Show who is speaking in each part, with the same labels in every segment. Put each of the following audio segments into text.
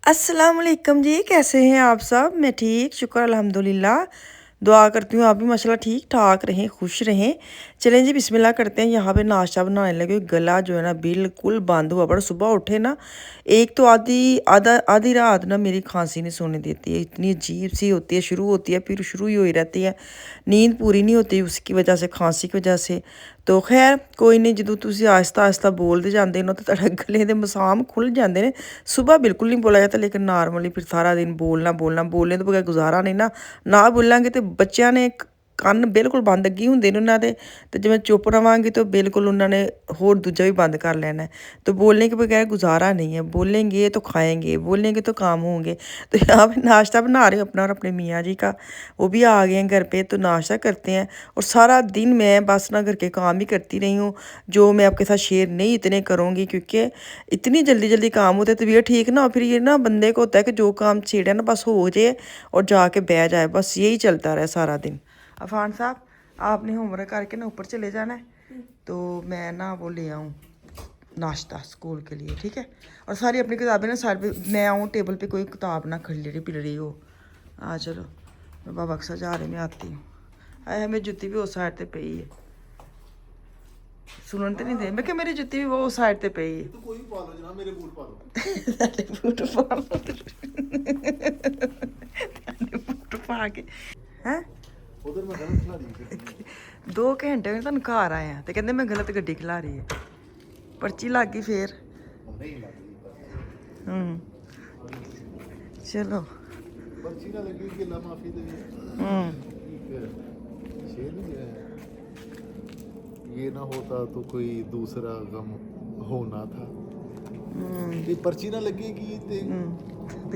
Speaker 1: अस्सलाम वालेकुम जी, कैसे हैं आप सब? मैं ठीक, शुक्र अल्हम्दुलिल्लाह। दुआ करती हूँ आप भी माशाल्लाह ठीक ठाक रहें, खुश रहें। चलें जी बिस्मिल्लाह करते हैं। यहाँ पे नाश्ता बनाने लगे, गला जो है ना बिल्कुल बंद हुआ पड़ा। सुबह उठे ना, एक तो आधी रात ना मेरी खांसी नहीं सोने देती है, इतनी अजीब सी होती है, शुरू होती है फिर शुरू ही हुई रहती है, नींद पूरी नहीं होती उसकी वजह से, खांसी की वजह से। तो खैर कोई नहीं, ਜਦੋਂ ਤੁਸੀਂ ਆਹਿਸਤਾ ਆਹਿਸਤਾ ਬੋਲਦੇ ਜਾਂਦੇ ਹੋ ਤਾਂ ਤੁਹਾਡਾ ਗਲੇ ਦੇ ਮਸਾਮ ਖੁੱਲ ਜਾਂਦੇ ਨੇ। ਸੁਬਹ ਬਿਲकुल नहीं बोला जाता, लेकिन नॉर्मली फिर सारा दिन बोलना बोलने ਤੋਂ ਬਗੈਰ ਗੁਜ਼ਾਰਾ ਨਹੀਂ ਨਾ ਬੋਲਾਂਗੇ ਤੇ ਬੱਚਿਆਂ ਨੇ ਕੰਨ ਬਿਲਕੁਲ ਬੰਦ ਅੱਗੇ ਹੁੰਦੇ ਨੇ ਉਹਨਾਂ ਦੇ, ਤੇ ਜਿਵੇਂ ਚੁੱਪ ਰਵਾਂਗੇ ਤਾਂ ਬਿਲकुल ਉਹਨਾਂ ਨੇ ਹੋਰ ਦੂਜਾ ਵੀ ਬੰਦ कर लेना है। तो बोलने के बगैर गुजारा नहीं है, बोलेंगे तो खाएंगे, बोलेंगे तो काम होंगे। तो यहाँ पे नाश्ता बना रहे हो अपना और अपने मियाँ जी का, वो भी आ गए हैं घर पे, तो नाश्ता करते हैं। और सारा दिन मैं बस ना घर के काम ही करती रही हूँ, जो मैं आपके साथ शेयर नहीं इतने करूँगी क्योंकि इतनी जल्दी जल्दी काम होते हैं, तबीयत ठीक ना हो फिर ये ना बंदे को होता है कि जो काम छेड़ा ना बस हो जाए और जाके बैठ जाए, बस यही चलता रहे सारा दिन। अफान साहब, आपने होमवर्क करके ना ऊपर चले जाना है, तो मैं ना वो ले आऊँ नाश्ता स्कूल के लिए, ठीक है? और सारी अपनी किताबें ना साइड पे, मैं आऊँ टेबल पे कोई किताब ना खिलरी पिलरी हो। हाँ चलो, मैं बाबा अक्सर जा रही, मैं आती हूँ। आए मेरी जुत्ती भी उस साइड पे पई है, सुनन तो नहीं दे। मैं क्या मेरी जुत्ती भी वो उस साइड पे पई है। तो कोई पा लो जनाब, मेरे बूट पा लो। तेरे बूट पा लो, तेरे बूट पा के हैं उधर मैं गलत खिला रही 2 घंटे में तुम घर आए हैं तो कहते मैं गलत गड्डी खिला रही है। पर्ची लग गई फिर। चलो पर्ची ना लगी कि ला माफी दे। शेर नहीं है, ये ना होता तो कोई दूसरा गम होना था। ते पर्ची ना लगेगी ते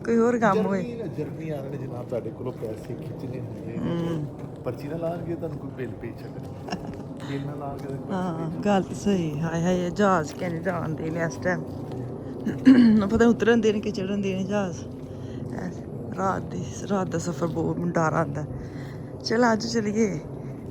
Speaker 1: कोई और काम होए। जर्नी आने ने जनाब ਤੁਹਾਡੇ ਕੋਲੋਂ ਪੈਸੇ ਖਿੱਚਣੇ ਹੁੰਦੇ, पर्ची ना ਲਾਣਗੇ ਤੁਹਾਨੂੰ ਕੋਈ ਬਿੱਲ ਪੇ ਚੱਕਰ ਬਿੱਲ ਨਾ ਲਾ ਕੇ। ਹਾਂ ਗੱਲ ਤਾਂ ਸਹੀ। ਹਾਏ ਹਾਏ ਜਹਾਜ਼ ਕਹਿੰਦੇ ਜਾਣਦੇ ਨੇ ਇਸ ਟਾਈਮ, ਪਤਾ ਉਤਰਨ ਦੇ ਨੇ ਕਿ ਚੜਨ ਦੇ ਨੇ ਜਹਾਜ਼। ਰਾਤ ਦਾ ਸਫ਼ਰ ਬਹੁਤ ਡਰ ਆਉਂਦਾ। ਚਲ ਅੱਜ ਚਲੀਏ,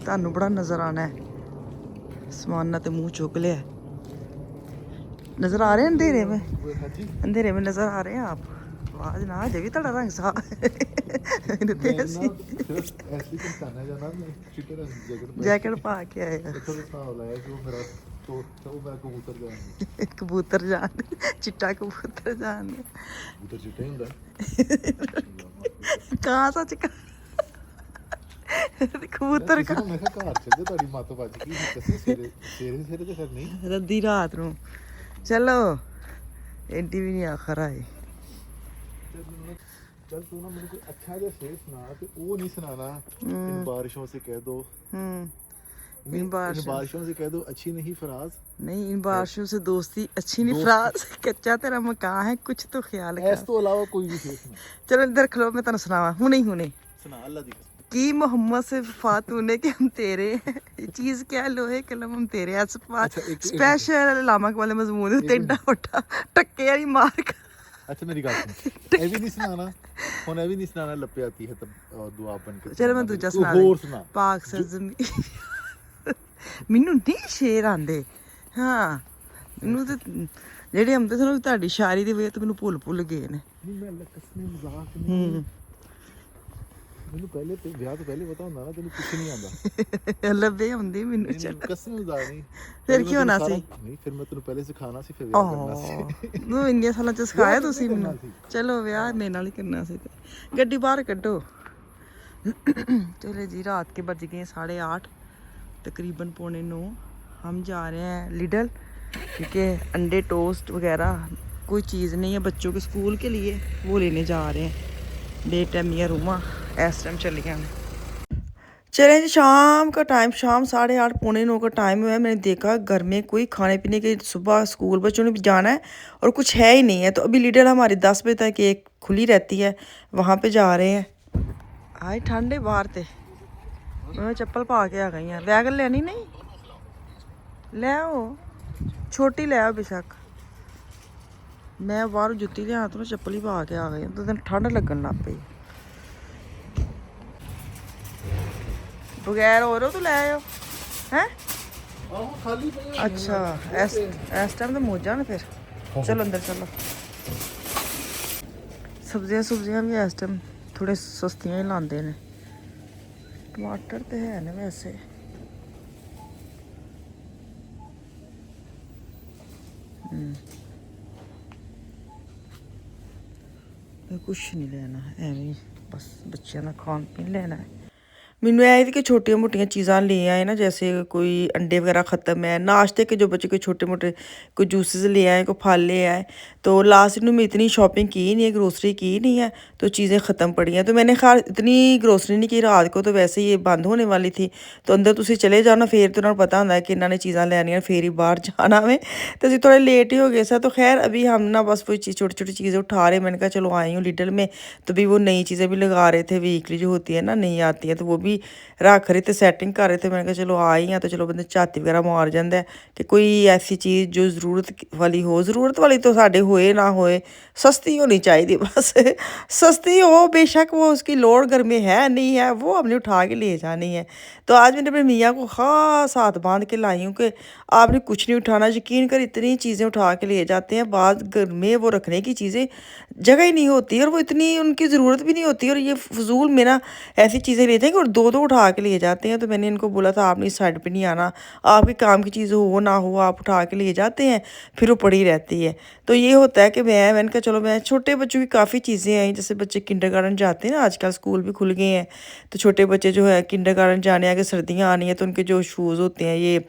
Speaker 1: ਤੁਹਾਨੂੰ ਬੜਾ ਨਜ਼ਰ ਆਣਾ ਹੈ। ਸਮਾਨਾ ਤੇ ਮੂੰਹ ਚੁੱਕ ਲਿਆ। नजर आ रहे हैं अंधेरे में नजर आ रहे हैं आप? आवाज ना आ जाएगी, थोड़ा रंग सा जैकेट पा के आए कबूतर जान, चिट्टा कबूतर जान कहाँ सा चिका कबूतर का रद्दी रात नूं। चलो एडी भी नहीं आखर आए। चल तू ना मुझे अच्छा जो शेर सुना, तो वो नहीं सुनाना। इन बारिशों से कह दो, इन बारिशों से कह दो अच्छी नहीं फराज, नहीं इन बारिशों से दोस्ती अच्छी नहीं फराज, कच्चा तेरा मकान है कुछ तो ख्याल है। इस तो अलावा कोई भी शेर सुना। चलो इधर खलो, मैं तेन सुनावा हुणे सुना अल्लाह दी की मोहम्मद से वफा तूने कि हम तेरे हैं, ये चीज क्या लोहे कलम हम तेरे। स्पेशल लामा वाले मजमून तेडा वड्डा टक्के वाली मार। अच्छा मेरी गल सुन, ए भी नहीं सुनाना हुन, ए भी नहीं सुनाना लपे आती है तब दुआ बन के। चलो मैं दूजा सुना पाक सजमी। ਮੈਨੂੰ ਨਹੀਂ ਸ਼ੇਰ ਆਂਦੇ। ਹਾਂ ਮੈਨੂੰ ਤੇ ਜਿਹੜੇ ਆਉਂਦੇ ਸਨ ਤੁਹਾਡੀ ਸ਼ਾਇਰੀ ਦੀ ਵਜ੍ਹਾ ਤੋਂ ਮੈਨੂੰ ਭੁੱਲ ਗਏ ਨੇ। ਮੈਂ ਕਸਮੇ ਮਜ਼ਾਕ ਨਹੀਂ, ਮੈਨੂੰ ਪਹਿਲੇ ਤੇ ਵਿਆਹ ਤੋਂ ਪਹਿਲੇ ਪਤਾ ਹੁੰਦਾ ਨਾ ਤੈਨੂੰ ਕੁਝ ਨਹੀਂ ਆਉਂਦਾ। ਲੱਭੇ ਹੁੰਦੀ ਮੈਨੂੰ ਚੱਲ ਕਸਮ ਉਦਾਰ ਨਹੀਂ, ਫਿਰ ਕੀ ਹੋਣਾ ਸੀ? ਨਹੀਂ ਫਿਰ ਮੈਂ ਤੈਨੂੰ ਪਹਿਲੇ ਸਿਖਾਣਾ ਸੀ, ਫਿਰ ਵਿਆਹ ਕਰਨਾ ਸੀ। ਨੂੰ ਇੰਨੇ ਸਾਲਾਂ ਚ ਸਿਖਾਇਆ ਤੁਸੀਂ ਮੈਨੂੰ। ਚਲੋ ਵਿਆਹ ਮੇਰੇ ਨਾਲ ਹੀ ਕਰਨਾ ਸੀ। ਗੱਡੀ ਬਾਹਰ ਕੱਢੋ। चले जी रात के बज गए 8:30, तकरीबन 8:45। हम जा रहे हैं लिडल, क्योंकि अंडे टोस्ट वगैरह कोई चीज़ नहीं है बच्चों के स्कूल के लिए, वो लेने जा रहे हैं। डे टाइम या रूमा इस टाइम चली गए। चले जी शाम का टाइम, शाम 8:30 8:45 का टाइम हुआ है। मैंने देखा घर में कोई खाने पीने के, सुबह स्कूल बच्चों ने भी जाना है और कुछ है ही नहीं है। तो अभी लिडल हमारी 10 बजे तक एक खुली रहती है, वहाँ पे जा रहे हैं। आए ठंडे बाहर ते मैं चप्पल पा के आ गई हाँ। वैगन लेनी नहीं ले आओ, छोटी ले आओ बेशक। मैं बाहर जुत्ती लिया तो मैं चप्पल ही पा के आ गई, तो दिन ठंड लगन लग पई। बगैर और तो ले आओ हैं। अच्छा इस टाइम तो मौजा ना फिर। चलो अंदर चलो। सब्जियां भी इस टाइम थोड़े सस्तियां ही लाते हैं। टमाटर तो है ना वैसे। कुछ नहीं लेना एवं बस बच्चों का खान पीन लेना है। मैनू ये कि छोटिया मोटिया चीज़ां ले आए ना, जैसे कोई अंडे वगैरह ख़त्म है, नाश्ते के जो बच्चे कोई छोटे मोटे कोई जूसेस ले आए, कोई फल ले आए। तो लास्ट में इतनी शॉपिंग की नहीं है, ग्रोसरी की नहीं है, तो चीज़ें ख़त्म पड़ी हैं। तो मैंने खैर इतनी ग्रोसरी नहीं की रात को, तो वैसे ही ये बंद होने वाली थी। तो अंदर तुम चले जाओ ना, फिर तो उन्होंने पता होंगे कि इन्होंने चीज़ां लैनियां फिर ही बाहर जाना में। तो अभी थोड़े लेट ही हो गए सा। तो खैर अभी हम ना बस वही छोटी छोटी चीज़ें उठा रहे। मैंने कहा चलो आई हूँ लिडल में, तो भी वो नई चीज़ें भी लगा रहे थे, वीकली जो होती है ना नई आती है, तो वो भी रख रहे थे, सैटिंग कर रहे थे। मैंने कहा चलो आई हैं तो चलो बंदे झाती वगैरह मार जाता है कि कोई ऐसी चीज़ जो ज़रूरत वाली हो। ज़रूरत वाली तो साढ़े होए ना होए, सस्ती होनी चाहिए बस। सस्ती हो बेशक, वो उसकी लोड़ घर में है नहीं है, वो हमने उठा के ले जानी है। तो आज मैंने अपने मियाँ को ख़ास हाथ बांध के लाई हूँ कि आपने कुछ नहीं उठाना। यकीन कर इतनी चीज़ें उठा के ले जाते हैं, बाद घर में वो रखने की चीज़ें जगह ही नहीं होती, और वो इतनी उनकी ज़रूरत भी नहीं होती, और ये फजूल में ना ऐसी चीज़ें ले जाएंगे और दो दो उठा के ले जाते हैं। तो मैंने इनको बोला था आपने इस साइड पे नहीं आना, आपके काम की चीज़ हो ना हो आप उठा के ले जाते हैं, फिर वो पड़ी रहती है। तो ये होता है कि मैंने कहा चलो मैं छोटे बच्चों की काफ़ी चीज़ें आई, जैसे बच्चे किंडरगार्टन जाते हैं ना, आजकल स्कूल भी खुल गए हैं। तो छोटे बच्चे जो है किंडरगार्टन जाने आगे सर्दियाँ आनी है, तो उनके जो शूज़ होते हैं ये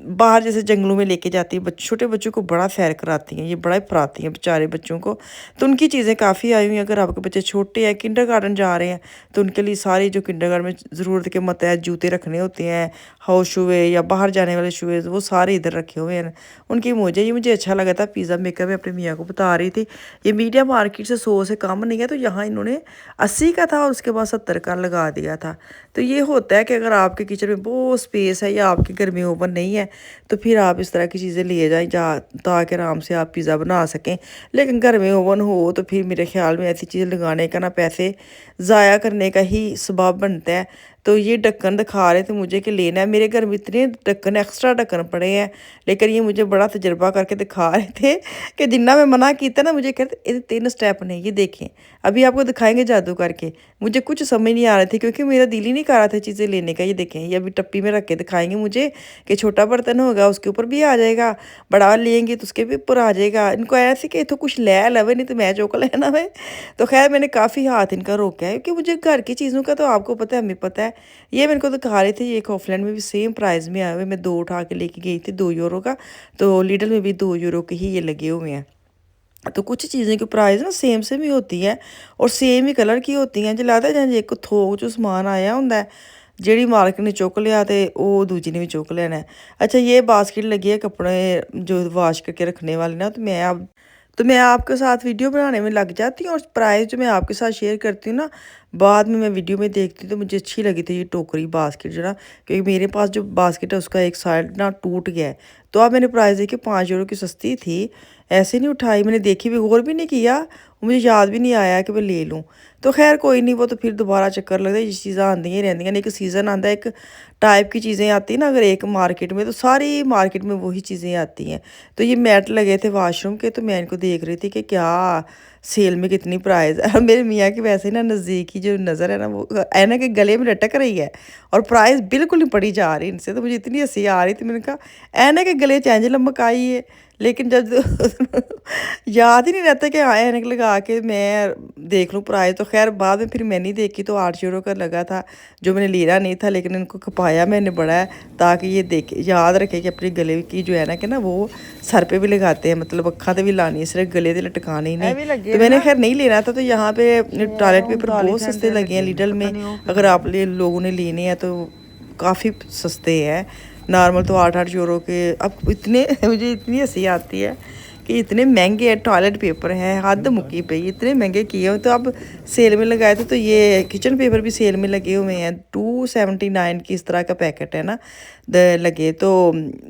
Speaker 1: बाहर जैसे जंगलों में लेके जाती है, छोटे बच्चों को बड़ा सैर कराती हैं, ये बड़ा पढ़ाती हैं बेचारे बच्चों को। तो उनकी चीज़ें काफ़ी आई हुई हैं। अगर आपके बच्चे छोटे हैं किंडरगार्टन जा रहे हैं, तो उनके लिए सारी जो किंडरगार्टन में ज़रूरत के मतहत जूते रखने होते हैं, हाउस शूज़ या बाहर जाने वाले शूज़, वो सारे इधर रखे हुए हैं उनकी मौजें। ये मुझे अच्छा लगा था। पिज़्ज़ा मेकर में अपने मियाँ को बता रही थी, ये मीडिया मार्केट से 100 से कम नहीं है, तो यहाँ इन्होंने 80 का था और उसके बाद 70 का लगा दिया था। तो ये होता है कि अगर आपके किचन में बहुत स्पेस है या आपके घर में ओवन नहीं है, तो फिर आप इस तरह की चीज़ें लिए जाएँ ताकि आराम से आप पिज़्ज़ा बना सकें। लेकिन घर में ओवन हो तो फिर मेरे ख्याल में ऐसी चीज़ें लगाने का ना पैसे ज़ाया करने का ही सबब बनता है। तो ये ढक्कन दिखा रहे थे मुझे कि लेना है। मेरे घर में इतने ढक्कन एक्स्ट्रा ढक्कन पड़े हैं, लेकिन ये मुझे बड़ा तजर्बा करके दिखा रहे थे कि जिन्ना मैं मना किया ना, मुझे कहते ये 3 स्टेप ने, ये देखें अभी आपको दिखाएंगे जादू करके। मुझे कुछ समझ नहीं आ रहे थे क्योंकि मेरा दिल ही नहीं कर रहा था चीज़ें लेने का। ये देखें, ये अभी टप्पी में रख के दिखाएंगे मुझे कि छोटा बर्तन होगा उसके ऊपर भी आ जाएगा, बड़ा लेंगे तो उसके भी ऊपर आ जाएगा। इनको ऐसे कि तो कुछ ले लवे, नहीं तो मैं चौक लेना है। तो खैर मैंने काफ़ी हाथ इनका रोका है, क्योंकि मुझे घर की चीज़ों का तो आपको पता है, हमें पता है। ये मेरे को दिखा रहे थे, ये एक ऑफलाइन में भी सेम प्राइस में आए हुए। मैं 2 उठा के लेके गई थी 2 यूरो का, तो लिडल में भी 2 यूरो के ही ये लगे हुए हैं। तो कुछ चीज़ें की प्राइस ना सेम सेम ही होती है और सेम ही कलर की होती हैं। जो लगता है एक थोक जो समान आया होंगे, ਜਿਹੜੀ मार्केट ने चुक लिया तो वो दूजी ने भी चुक लेना है। अच्छा, ये बास्केट लगी है कपड़े जो वॉश करके रखने वाली ना, तो मैं आपके साथ वीडियो बनाने में लग जाती हूँ, और प्राइस जो मैं आपके साथ शेयर करती हूँ ना, बाद में मैं वीडियो में देखती हूँ। तो मुझे अच्छी लगी थी ये टोकरी बास्केट जो ना, क्योंकि मेरे पास जो बास्केट है उसका एक साइड ना टूट गया है। तो अब मैंने प्राइस देखी 5 यूरो की सस्ती थी, ऐसे नहीं उठाई, मैंने देखी भी, गौर भी नहीं किया, मुझे याद भी नहीं आया कि मैं ले लूँ। तो खैर कोई नहीं, वो तो फिर दोबारा चक्कर लगता है, ये चीज़ें आंदी ही रहती हैं। एक सीज़न आता है, एक टाइप की चीज़ें आती हैं ना, अगर एक मार्केट में तो सारी मार्केट में वही चीज़ें आती हैं। तो ये मैट लगे थे वाशरूम के, तो मैं इनको देख रही थी कि क्या सेल में कितनी प्राइस है। और मेरे मियाँ की वैसे ना नज़दीक की जो नज़र है ना, वो ऐना के गले में लटक रही है और प्राइस बिल्कुल नहीं पड़ी जा रही इनसे। तो मुझे इतनी हंसी आ रही थी, मैंने कहा ऐना के गले चेंज लमक आई है। लेकिन जब याद ही नहीं रहता कि हाँ ऐनक लगा के मैं देख लूँ प्राइस। तो खैर बाद में फिर मैं नहीं देखी, तो 8 यूरो का लगा था जो मैंने लेना नहीं था, लेकिन इनको खपाया मैंने बड़ा है, ताकि ये देखे याद रखे कि अपने गले की जो है ना कि ना वो सर पे भी लगाते हैं, मतलब अक्खा तो भी लानी है, सिर्फ गले से लटकाने ही नहीं। तो मैंने खैर नहीं लेना था। तो यहाँ पे टॉयलेट पेपर बहुत सस्ते लगे हैं लिडल में, अगर आप लोगों ने लेने हैं तो काफ़ी सस्ते हैं। नॉर्मल तो 8-8 यूरो के, अब इतने मुझे इतनी हंसी आती है कि इतने महंगे टॉयलेट पेपर हैं, हद मुक्की पे इतने महंगे किए हुए। तो अब सेल में लगाए थे, तो ये किचन पेपर भी सेल में लगे हुए हैं, 279 की इस तरह का पैकेट है ना लगे। तो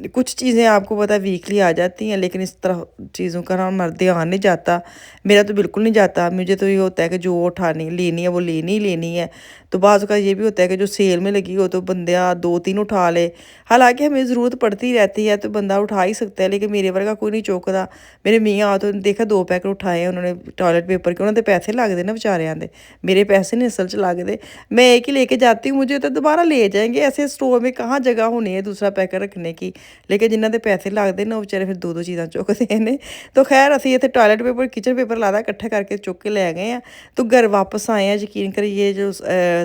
Speaker 1: कुछ चीज़ें आपको पता है वीकली आ जाती हैं, लेकिन इस तरह चीज़ों का ना हमारा ध्यान नहीं जाता। मेरा तो बिल्कुल नहीं जाता, मुझे तो ये होता है कि जो उठानी लेनी है वो लेनी ही लेनी है। तो बाज़ का ये भी होता है कि जो सेल में लगी हो तो बंदा 2-3 उठा ले। हालाँकि हमें ज़रूरत पड़ती रहती है तो बंदा उठा ही सकता है, लेकिन मेरे वर्गा कोई नहीं चुकदा। मेरे मियाँ तो देखा 2 पैकेट उठाए उन्होंने टॉयलेट पेपर के, उन्होंने पैसे लगते ना बेचारियां दे, मेरे पैसे नहीं असल च लगते। मैं एक ही लेके जाती हूँ, मुझे तो दोबारा ले जाएंगे, ऐसे स्टोर में कहाँ जगह होनी है दूसरा पैकेट रखने की। लेकिन जिन्हों के पैसे लगते ना वो बेचारे फिर 2-2 चीज़ां चुकते हैं। तो खैर असी इतने टॉयलेट पेपर किचन पेपर लादा इकट्ठा करके चुक के ले गए हैं। तो घर वापस आए हैं, यकीन करिए ये जो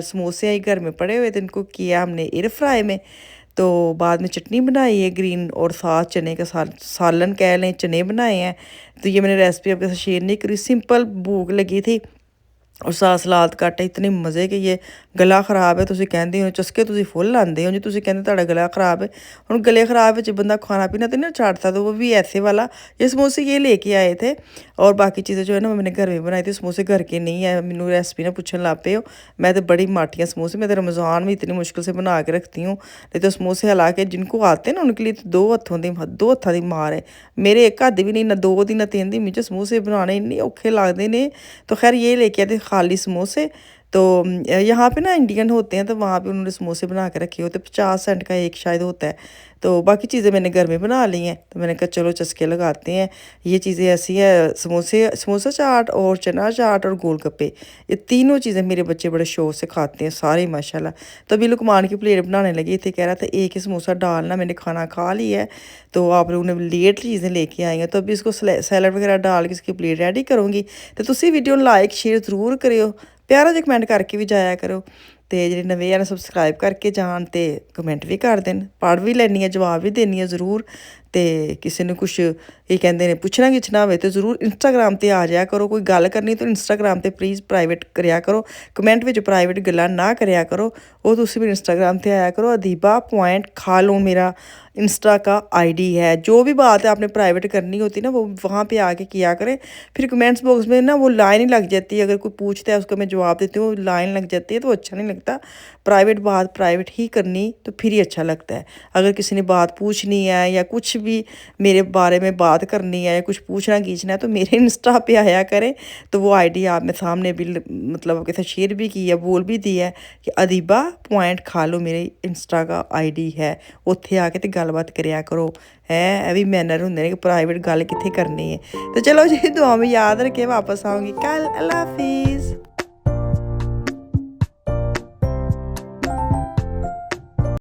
Speaker 1: समोसे हैं घर में पड़े हुए थे, इनको किया हमने एयर फ्राई में। तो बाद में चटनी बनाई है ग्रीन, और साथ चने का सालन कह लें, चने बनाए हैं। तो ये मैंने रेसिपी आपके साथ शेयर नहीं करी, सिंपल भूख लगी थी और साथ सलाद ਕੱਟ इतने मज़े कि ये गला खराब है। ਤੁਸੀਂ ਕਹਿੰਦੇ ਹੋ ਚਸਕੇ ਤੁਸੀਂ ਫੁੱਲ ਲਾਉਂਦੇ ਹੋ ਜੀ, ਤੁਸੀਂ ਕਹਿੰਦੇ ਤੁਹਾਡਾ गला ख़राब है। ਹੁਣ गले ख़राब ਵਿੱਚ बंदा खाना पीना तो नहीं छाड़ता, तो वो भी ऐसे वाला ये समोसे ये लेके आए थे। और बाकी चीज़ें जो है ना मैंने घर में बनाई थी, समोसे घर के नहीं है। मैनू रेसिपी ना पूछने लग पे हो, मैं तो बड़ी माटियाँ समोसे मैं तो रमज़ान में इतनी मुश्किल से बना के रखती हूँ। नहीं तो समोसे हालांकि जिनको आते हैं ना उनके लिए तो दो हत्थों की मार है। मेरे एक हद भी नहीं, ना 2 दी ना 3 दी, मुझे समोसे बनाने इन्ने औखे लगते ने। तो खैर ये लेके आए थे खाली समोसे। तो यहाँ पे ना इंडियन होते हैं, तो वहाँ पे उन्होंने समोसे बना के रखे होते, 50 सेंट का एक शायद होता है। तो बाकी चीज़ें मैंने घर में बना ली हैं, तो मैंने कहा चलो चस्के लगाते हैं। ये चीज़ें ऐसी है, समोसा चाट और चना चाट और गोलगप्पे, ये तीनों चीज़ें मेरे बच्चे बड़े शौक से खाते हैं सारे माशाल्लाह। तो अभी लुकमान की प्लेट बनाने लगी थे, कह रहा था एक ही समोसा डालना, मैंने खाना खा लिया है। तो आप लोगों ने लेट चीज़ें लेके आई हैं, तो अभी इसको सैलड वगैरह डाल के इसकी प्लेट रेडी करूँगी। तो तुसी वीडियो लाइक शेयर ज़रूर करियो, प्यारा जिहा कमेंट करके भी जाया करो। तो ਜਿਹੜੇ ਨਵੇਂ ਆ ਸਬਸਕ੍ਰਾਈਬ ਕਰਕੇ ਜਾਣ ਤੇ ਕਮੈਂਟ ਵੀ ਕਰ ਦੇਣ, ਪੜ੍ਹ ਵੀ ਲੈਣੀ ਹੈ, ਜਵਾਬ ਵੀ ਦੇਣੀ ਹੈ ਜ਼ਰੂਰ। ਤੇ ਕਿਸੇ ਨੂੰ ਕੁਛ ਇਹ ਕਹਿੰਦੇ ਨੇ ਪੁੱਛਣਾ ਗਿੱਛਣਾ ਹੋਵੇ ਤੇ ਜ਼ਰੂਰ ਇੰਸਟਾਗ੍ਰਾਮ ਤੇ ਆ ਜਾਇਆ ਕਰੋ। ਕੋਈ ਗੱਲ ਕਰਨੀ ਤਾਂ ਇੰਸਟਾਗ੍ਰਾਮ ਤੇ ਪਲੀਜ਼ ਪ੍ਰਾਈਵੇਟ ਕਰਿਆ ਕਰੋ, ਕਮੈਂਟ ਵਿੱਚ ਪ੍ਰਾਈਵੇਟ ਗੱਲਾਂ ਨਾ ਕਰਿਆ करो। वो तुसी भी इंस्टाग्राम पे आया करो। अदीबा पॉइंट खालून मेरा इंस्टा का आईडी है। जो भी बात है आपने प्राइवेट करनी होती ना वो वहाँ पे आके किया करें। फिर कमेंट्स बॉक्स में ना वो लाइन ही लग जाती है, अगर कोई पूछता है उसको मैं जवाब देती हूँ, लाइन लग जाती है तो अच्छा नहीं लगता। प्राइवेट बात प्राइवेट ही करनी तो फिर ही अच्छा लगता है। अगर किसी ने बात पूछनी है या कुछ भी मेरे बारे में बात करनी है या कुछ पूछना खींचना है तो मेरे इंस्टा पे आया करें। तो वो आईडी आप मैं सामने भी मतलब आपके साथ शेयर भी की है, बोल भी दी है कि अदीबा पॉइंट खा लो मेरे इंस्टा का आईडी है, उत्थे आके तो गलबात करिया करो। है ये भी मैनर होंगे ने कि प्राइवेट गल कित्थे करनी है। तो चलो जी दुआ में याद रखे, वापस आऊँगी कल। अल्लाह हाफिज़।